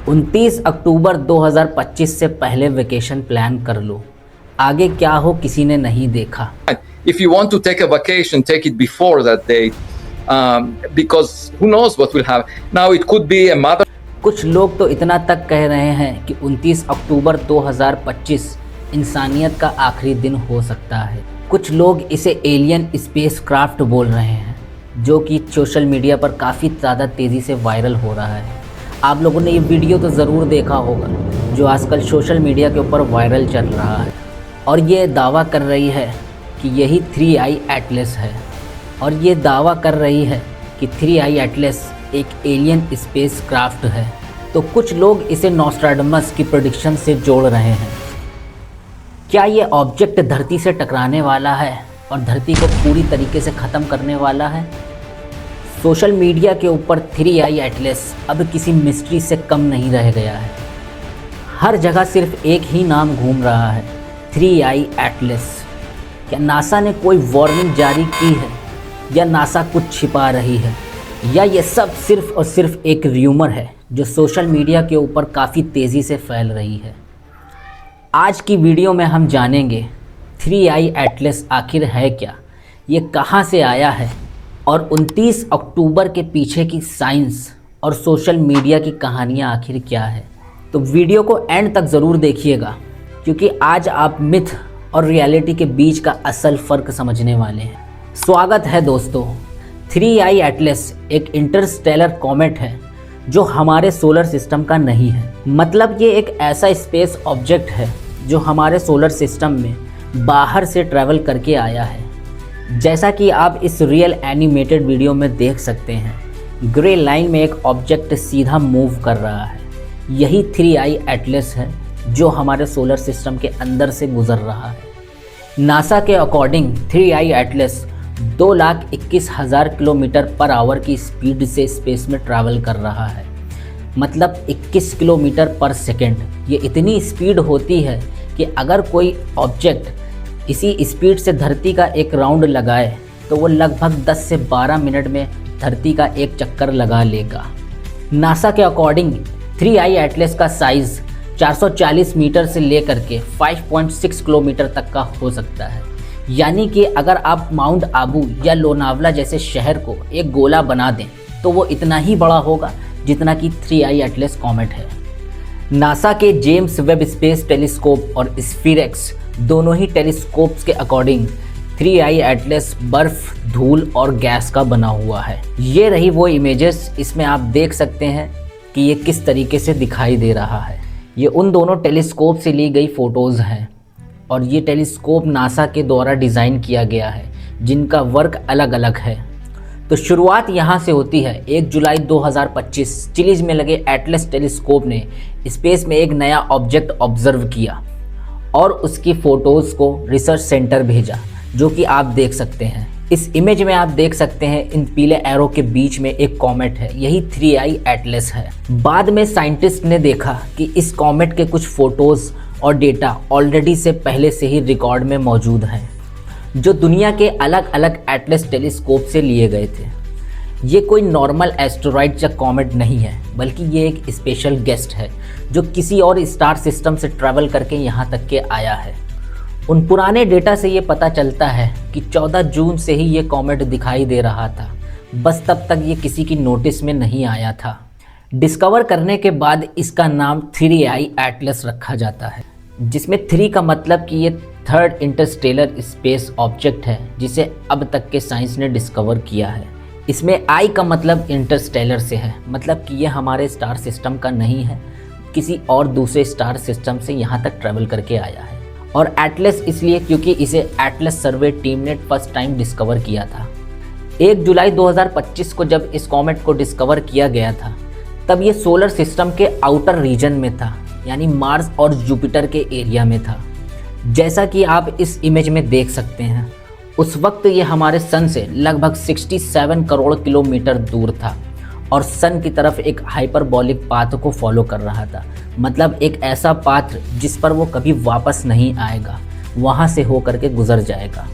29 अक्टूबर 2025 से पहले vacation plan कर लो, आगे क्या हो किसी ने नहीं देखा। If you want to take a vacation, take it before that date, because who knows what will happen. Now it could be a mother. कुछ लोग तो इतना तक कह रहे हैं कि 29 अक्टूबर 2025 इंसानियत का आखिरी दिन हो सकता है। कुछ लोग इसे एलियन स्पेस क्राफ्ट बोल रहे हैं, जो कि सोशल मीडिया पर काफ़ी ज़्यादा तेज़ी से वायरल हो रहा है। आप लोगों ने ये वीडियो तो ज़रूर देखा होगा जो आजकल सोशल मीडिया के ऊपर वायरल चल रहा है, और ये दावा कर रही है कि यही 3i एटलस है, और ये दावा कर रही है कि 3i एटलस एक एलियन स्पेस क्राफ्ट है। तो कुछ लोग इसे नॉस्ट्राडामस की प्रेडिक्शन से जोड़ रहे हैं। क्या ये ऑब्जेक्ट धरती से टकराने वाला है और धरती को पूरी तरीके से ख़त्म करने वाला है? सोशल मीडिया के ऊपर 3i एटलस अब किसी मिस्ट्री से कम नहीं रह गया है। हर जगह सिर्फ एक ही नाम घूम रहा है, 3i एटलस। क्या नासा ने कोई वार्निंग जारी की है, या नासा कुछ छिपा रही है, या ये सब सिर्फ और सिर्फ एक र्यूमर है जो सोशल मीडिया के ऊपर काफ़ी तेज़ी से फैल रही है? आज की वीडियो में हम जानेंगे 3i एटलस आखिर है क्या, ये कहाँ से आया है, और 29 अक्टूबर के पीछे की साइंस और सोशल मीडिया की कहानियाँ आखिर क्या है। तो वीडियो को एंड तक ज़रूर देखिएगा, क्योंकि आज आप मिथ और रियलिटी के बीच का असल फ़र्क समझने वाले हैं। स्वागत है दोस्तों। 3i एटलस एक इंटरस्टेलर कॉमेट है जो हमारे सोलर सिस्टम का नहीं है। मतलब ये एक ऐसा स्पेस ऑब्जेक्ट है जो हमारे सोलर सिस्टम में बाहर से ट्रैवल करके आया है। जैसा कि आप इस रियल एनिमेटेड वीडियो में देख सकते हैं, ग्रे लाइन में एक ऑब्जेक्ट सीधा मूव कर रहा है। यही 3i एटलस है जो हमारे सोलर सिस्टम के अंदर से गुजर रहा है। नासा के according 3i Atlas 2,21,000 kilometre per hour की स्पीड से स्पेस में ट्रैवल कर रहा है। मतलब 21 किलोमीटर पर सेकेंड। ये इतनी स्पीड होती है कि अगर कोई ऑब्जेक्ट इसी स्पीड से धरती का एक राउंड लगाए तो वो लगभग 10 से 12 मिनट में धरती का एक चक्कर लगा लेगा। नासा के अकॉर्डिंग 3i एटलस का साइज़ 440 मीटर से लेकर के 5.6 किलोमीटर तक का हो सकता है। यानी कि अगर आप माउंट आबू या लोनावला जैसे शहर को एक गोला बना दें तो वो इतना ही बड़ा होगा जितना कि 3i एटलस कॉमेट है। नासा के जेम्स वेब स्पेस टेलीस्कोप और स्फीरेक्स दोनों ही टेलीस्कोप्स के अकॉर्डिंग 3i एटलस बर्फ, धूल और गैस का बना हुआ है। ये रही वो इमेजेस, इसमें आप देख सकते हैं कि ये किस तरीके से दिखाई दे रहा है। ये उन दोनों टेलीस्कोप से ली गई फ़ोटोज़ हैं, और ये टेलीस्कोप नासा के द्वारा डिज़ाइन किया गया है, जिनका वर्क अलग अलग है। तो शुरुआत यहाँ से होती है। 1 जुलाई 2025 चिलीज़ में लगे एटलस टेलीस्कोप ने स्पेस में एक नया ऑब्जेक्ट ऑब्जर्व किया और उसकी फ़ोटोज़ को रिसर्च सेंटर भेजा, जो कि आप देख सकते हैं। इस इमेज में आप देख सकते हैं इन पीले एरो के बीच में एक कॉमेट है, यही 3i एटलस है। बाद में साइंटिस्ट ने देखा कि इस कॉमेट के कुछ फ़ोटोज़ और डेटा ऑलरेडी से पहले से ही रिकॉर्ड में मौजूद हैं, जो दुनिया के अलग अलग एटलस टेलीस्कोप से लिए गए थे। ये कोई नॉर्मल एस्टेरॉयड या कॉमेट नहीं है, बल्कि ये एक स्पेशल गेस्ट है जो किसी और स्टार सिस्टम से ट्रैवल करके यहाँ तक के आया है। उन पुराने डेटा से ये पता चलता है कि 14 जून से ही ये कॉमेट दिखाई दे रहा था, बस तब तक ये किसी की नोटिस में नहीं आया था। डिस्कवर करने के बाद इसका नाम 3i एटलस रखा जाता है, जिसमें 3 का मतलब कि ये थर्ड इंटरस्टेलर स्पेस ऑब्जेक्ट है जिसे अब तक के साइंस ने डिस्कवर किया है। इसमें i का मतलब इंटरस्टेलर से है, मतलब कि ये हमारे स्टार सिस्टम का नहीं है, किसी और दूसरे स्टार सिस्टम से यहाँ तक ट्रैवल करके आया है। और एटलस इसलिए क्योंकि इसे एटलस सर्वे टीम ने फर्स्ट टाइम डिस्कवर किया था। 1 जुलाई 2025 को जब इस कॉमेट को डिस्कवर किया गया था, तब ये सोलर सिस्टम के आउटर रीजन में था, यानी मार्स और जुपिटर के एरिया में था। जैसा कि आप इस इमेज में देख सकते हैं, उस वक्त ये हमारे सन से लगभग 67 करोड़ किलोमीटर दूर था और सन की तरफ एक हाइपरबॉलिक पाथ को फॉलो कर रहा था। मतलब एक ऐसा पाथ जिस पर वो कभी वापस नहीं आएगा, वहाँ से होकर के गुजर जाएगा।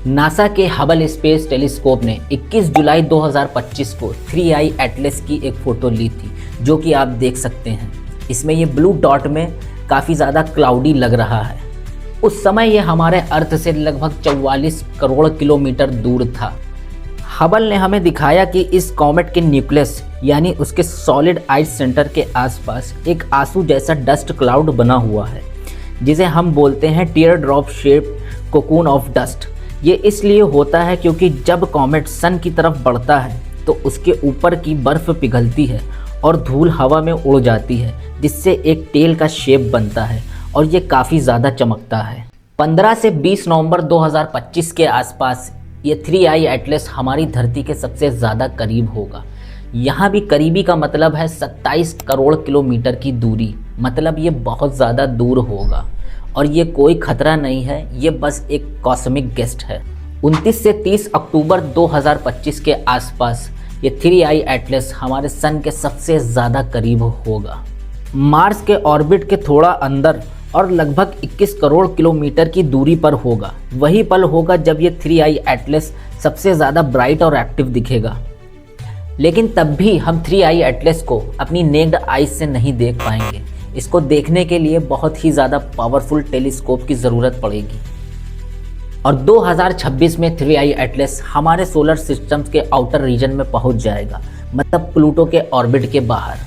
नासा के हबल स्पेस टेलीस्कोप ने 21 जुलाई 2025 को 3i एटलस की एक फ़ोटो ली थी, जो कि आप देख सकते हैं। इसमें ये ब्लू डॉट में काफ़ी ज़्यादा क्लाउडी लग रहा है। उस समय ये हमारे अर्थ से लगभग 44 करोड़ किलोमीटर दूर था। हबल ने हमें दिखाया कि इस कॉमेट के न्यूक्लियस यानी उसके सॉलिड आइस सेंटर के आसपास एक आंसू जैसा डस्ट क्लाउड बना हुआ है, जिसे हम बोलते हैं tier drop shape cocoon of dust. ये इसलिए होता है क्योंकि जब कॉमेट सन की तरफ बढ़ता है तो उसके ऊपर की बर्फ़ पिघलती है और धूल हवा में उड़ जाती है, जिससे एक टेल का शेप बनता है और ये काफ़ी ज़्यादा चमकता है। 15 से 20 नवंबर 2025 के आसपास ये 3i एटलस हमारी धरती के सबसे ज़्यादा करीब होगा। यहाँ भी करीबी का मतलब है 27 करोड़ किलोमीटर की दूरी, मतलब ये बहुत ज़्यादा दूर होगा और ये कोई खतरा नहीं है, ये बस एक कॉस्मिक गेस्ट है। 29 से 30 अक्टूबर 2025 के आसपास ये 3i एटलस हमारे सन के सबसे ज़्यादा करीब होगा। मार्स के ऑर्बिट के थोड़ा अंदर और लगभग 21 करोड़ किलोमीटर की दूरी पर होगा। वही पल होगा जब ये 3i एटलस सबसे ज़्यादा ब्राइट और एक्टिव दिखेगा। लेकिन तब भी हम 3i एटलस को अपनी नेक्ड आइज से नहीं देख पाएंगे। इसको देखने के लिए बहुत ही ज़्यादा पावरफुल टेलीस्कोप की ज़रूरत पड़ेगी। और 2026 में 3i एटलस हमारे सोलर सिस्टम के आउटर रीजन में पहुंच जाएगा, मतलब प्लूटो के ऑर्बिट के बाहर।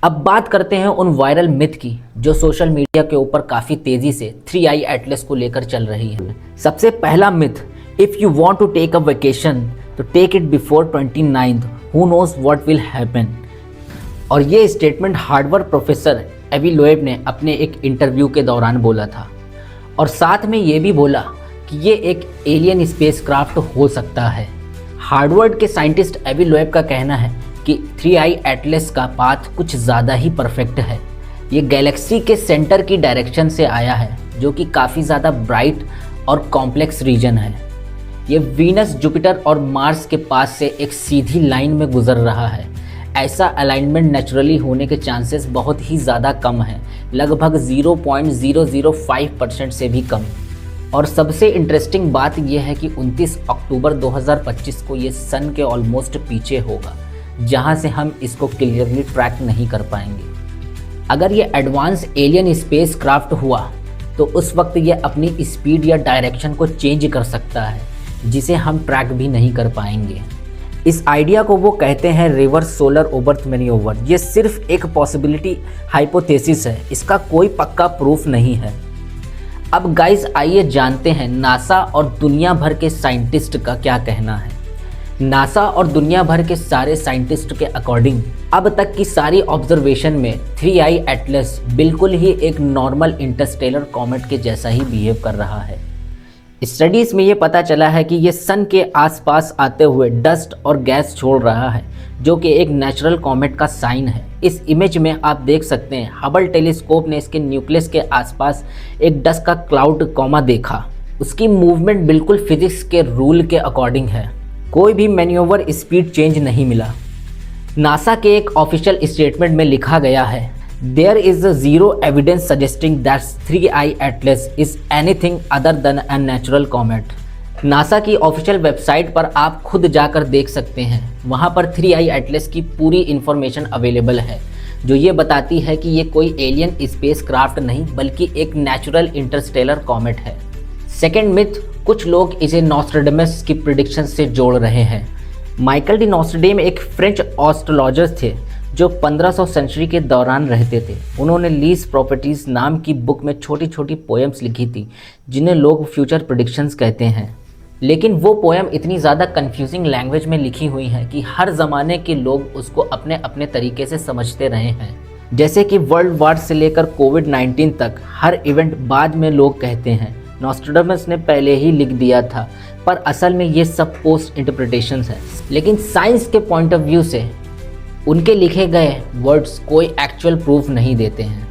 अब बात करते हैं उन वायरल मिथ की जो सोशल मीडिया के ऊपर काफ़ी तेज़ी से 3i एटलस को लेकर चल रही है। सबसे पहला myth, if you want to take a vacation तो take it before 29th, who knows what will happen. और ये statement Harvard professor Avi Loeb ने अपने एक इंटरव्यू के दौरान बोला था, और साथ में ये भी बोला कि ये एक एलियन स्पेसक्राफ्ट हो सकता है। हार्वर्ड के साइंटिस्ट एवी लोएब का कहना है कि 3i एटलस का पाथ कुछ ज़्यादा ही परफेक्ट है। ये गैलेक्सी के सेंटर की डायरेक्शन से आया है, जो कि काफ़ी ज़्यादा ब्राइट और कॉम्प्लेक्स रीजन है। ये वीनस, जुपिटर और मार्स के पास से एक सीधी लाइन में गुजर रहा है। ऐसा अलाइनमेंट नेचुरली होने के चांसेस बहुत ही ज़्यादा कम हैं, लगभग 0.005% से भी कम। और सबसे इंटरेस्टिंग बात यह है कि 29 अक्टूबर 2025 को ये सन के ऑलमोस्ट पीछे होगा, जहां से हम इसको क्लियरली ट्रैक नहीं कर पाएंगे। अगर ये एडवांस एलियन स्पेस क्राफ्ट हुआ तो उस वक्त ये अपनी स्पीड या डायरेक्शन को चेंज कर सकता है, जिसे हम ट्रैक भी नहीं कर पाएंगे। इस आइडिया को वो कहते हैं रिवर्स सोलर ओबर्थ मैन्योवर। ये सिर्फ एक पॉसिबिलिटी हाइपोथेसिस है, इसका कोई पक्का प्रूफ नहीं है। अब गाइस आइए जानते हैं नासा और दुनिया भर के साइंटिस्ट का क्या कहना है। नासा और दुनिया भर के सारे साइंटिस्ट के अकॉर्डिंग अब तक की सारी ऑब्जर्वेशन में 3i एटलस बिल्कुल ही एक नॉर्मल इंटरस्टेलर कॉमेट के जैसा ही बिहेव कर रहा है। स्टडीज़ में ये पता चला है कि ये सन के आसपास आते हुए डस्ट और गैस छोड़ रहा है, जो कि एक नेचुरल कॉमेट का साइन है। इस इमेज में आप देख सकते हैं हबल टेलीस्कोप ने इसके न्यूक्लियस के आसपास एक डस्ट का क्लाउड कॉमा देखा। उसकी मूवमेंट बिल्कुल फिजिक्स के रूल के अकॉर्डिंग है, कोई भी मैन्योवर स्पीड चेंज नहीं मिला। नासा के एक ऑफिशियल स्टेटमेंट में लिखा गया है, There is zero evidence suggesting that 3i Atlas is anything other than a natural comet। NASA की ऑफिशियल वेबसाइट पर आप खुद जाकर देख सकते हैं, वहाँ पर 3i एटलस की पूरी इन्फॉर्मेशन अवेलेबल है, जो ये बताती है कि ये कोई एलियन स्पेस क्राफ्ट नहीं बल्कि एक नेचुरल इंटरस्टेलर कॉमेट है। सेकेंड मिथ, कुछ लोग इसे नॉस्ट्रेडमस की प्रिडिक्शन से जोड़ रहे हैं। माइकल डी नॉस्ट्रेडम एक फ्रेंच एस्ट्रोलॉजर थे जो 1500 सेंचुरी के दौरान रहते थे। उन्होंने लीज प्रॉपर्टीज़ नाम की बुक में छोटी छोटी पोएम्स लिखी थी, जिन्हें लोग फ्यूचर प्रेडिक्शंस कहते हैं। लेकिन वो पोएम इतनी ज़्यादा कंफ्यूजिंग लैंग्वेज में लिखी हुई है कि हर ज़माने के लोग उसको अपने अपने तरीके से समझते रहे हैं। जैसे कि वर्ल्ड वार से लेकर कोविड-19 तक हर इवेंट बाद में लोग कहते हैं नॉस्ट्रेडमस ने पहले ही लिख दिया था, पर असल में ये सब पोस्ट इंटरप्रिटेशंस हैं। लेकिन साइंस के पॉइंट ऑफ व्यू से उनके लिखे गए वर्ड्स कोई एक्चुअल प्रूफ नहीं देते हैं।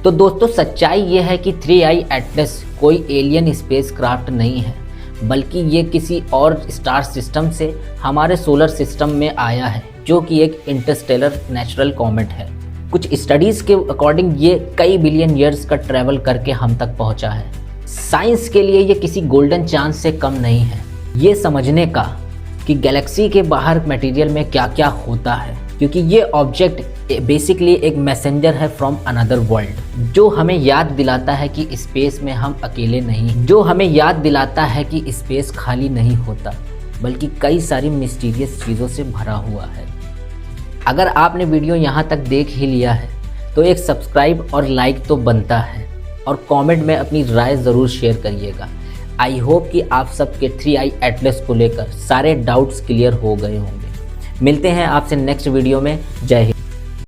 तो दोस्तों सच्चाई ये है कि 3i एटलस कोई एलियन स्पेस क्राफ्ट नहीं है, बल्कि ये किसी और स्टार सिस्टम से हमारे सोलर सिस्टम में आया है, जो कि एक इंटरस्टेलर नेचुरल कॉमेट है। कुछ स्टडीज़ के अकॉर्डिंग ये कई बिलियन ईयर्स का ट्रैवल करके हम तक पहुंचा है। साइंस के लिए ये किसी गोल्डन चांस से कम नहीं है ये समझने का कि गैलेक्सी के बाहर मटेरियल में क्या क्या होता है, क्योंकि ये ऑब्जेक्ट बेसिकली एक मैसेंजर है फ्रॉम अनदर वर्ल्ड, जो हमें याद दिलाता है कि स्पेस में हम अकेले नहीं, जो हमें याद दिलाता है कि स्पेस खाली नहीं होता बल्कि कई सारी मिस्टीरियस चीज़ों से भरा हुआ है। अगर आपने वीडियो यहाँ तक देख ही लिया है तो एक सब्सक्राइब और लाइक तो बनता है, और कमेंट में अपनी राय ज़रूर शेयर करिएगा। आई होप कि आप सबके 3i एटलस को लेकर सारे डाउट्स क्लियर हो गए होंगे। मिलते हैं आपसे नेक्स्ट वीडियो में। जय हिंद।